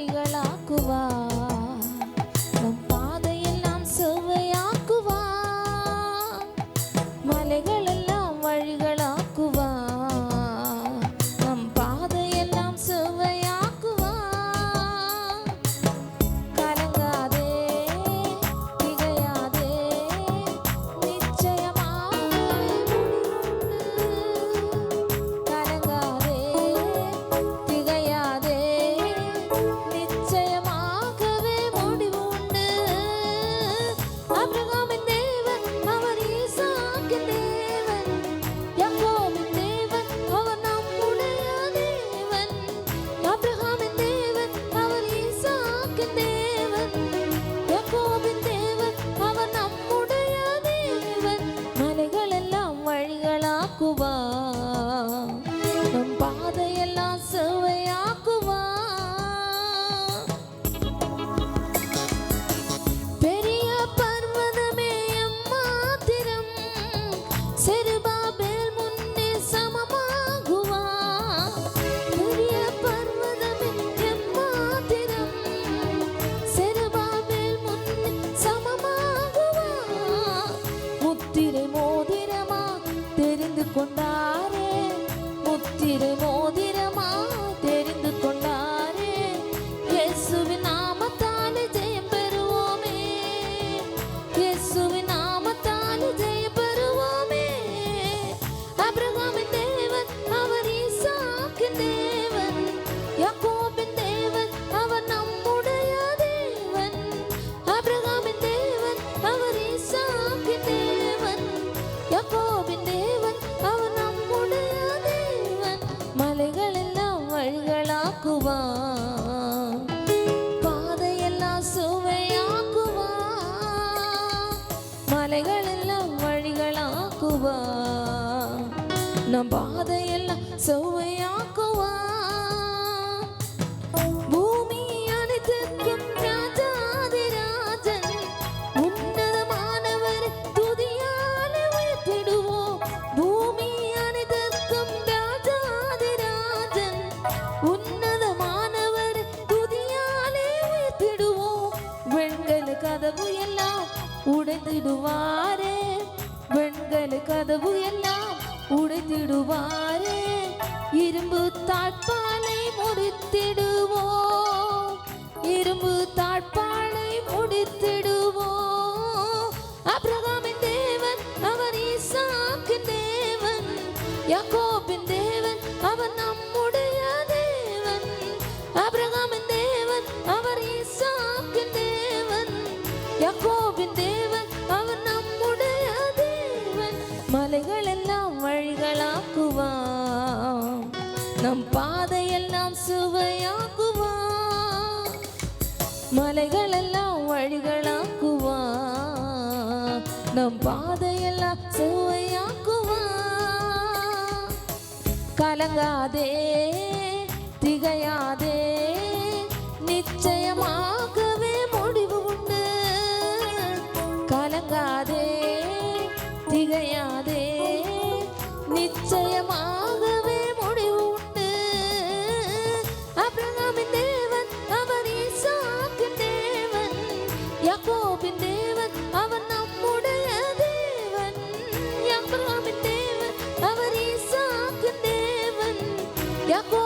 வழிகளாக்குவார். நம் பாதையெல்லாம் செவ்வையாக்குவார். மலைகள் எல்லாம் வழிகளாக்குவார். நம் பாதையெல்லாம் செவ்வையாக்குவார். கலங்காதே, திகையாதே, நிச்சயமாகவே முடிவு உண்டு. ஆபிரகாமின் தேவன் அவர் ஈசாக்கின் தேவன். யாக்கோபின் தேவன் அவர் நம்முடைய தேவன். ஆபிரகாமின் தேவன் அவர் ஈசாக்கின் தேவன். யாக்கோபின் தேவன் அவர் நம்முடைய தேவன். மலைகள் எல்லாம் வழிகளாக்குவார். நம் பாதையெல்லாம் செவ்வையாக்குவார். பெரிய பர்வதமே எம்மாத்திரம், செருபாபேல் முன்னே சமமாகுவார். பெரிய பர்வதமே எம்மாத்திரம், செருபாபேல் முன்னே சமமாகுவார். முத்திரை மோதிரமா தெரிந்து கொண்டாரே, முத்திரை மோதிரமா தெரிந்து கொண்டாரே. இயேசுவின் நாமத்தாலே ஜெயம் பெறுவோமே, இயேசுவின் நாமத்தாலே ஜெயம் பெறுவோமே. ஆபிரகாமின் தேவன் அவர் ஈசாக்கின் தேவன். யாக்கோபின் தேவன் அவர் நம்முடைய தேவன். ஆபிரகாமின் தேவன் அவர் ஈசாக்கின் தேவன். யாக்கோபின் தேவன் அவர் நம்முடைய தேவன். மலைகள் எல்லாம் வழிகளாக்குவார். பாதையெல்லாம் சுவையாக்குவார். மலைகள் எல்லாம் வழிகளாக்குவார். நம் பாதையெல்லாம் சுவையாக்குவார். பூமி அனைத்துக்கும் ராஜாதிராஜன், உன்னதமானவர் துதியாலே உயர்த்திடுவோம். பூமி அனைத்துக்கும் ராஜாதிராஜன், உன்னதமானவர் துதியாலே உயர்த்திடுவோம். வெண்கல கதவு எல்லாம் உடைத்திடுவாரே, வெண்கல கதவு எல்லாம் உடைத்திடுவாரே. இரும்பு தாழ்பாலை முடித்திடுவோம், இரும்பு தாழ்பாலை முடித்திடுவோம். ஆபிரகாமின் தேவன் அவர் ஈசாக்கின் தேவன். யாக்கோபின் தேவன் அவர் நம்முடைய தேவன். ஆபிரகாமின் தேவன் அவர் ஈசாக்கின் தேவன். யாக்கோபின் தேவன் அவர் நம்முடைய தேவன். மலைகள் எல்லாம் வழிகளாக்குவார். நம் பாதையெல்லாம் சுவையாக்குவார். மலைகள் எல்லாம் வழிகளாக்குவார். நம் பாதையெல்லாம் சுவையாக்குவார். கலங்காதே, திகையாதே, நிச்சயமாகவே முடிவு உண்டு. கலங்காதே, திகையாதே, நிச்சயமாகவே முடிவு உண்டு. ஆபிரகாமின் தேவன் அவர் ஈசாக்கின் தேவன். யாக்கோபின் தேவன் அவர் நம்முடைய தேவன். ஆபிரகாமின் தேவன் அவர் ஈசாக்கின் தேவன். யாக்கோபின்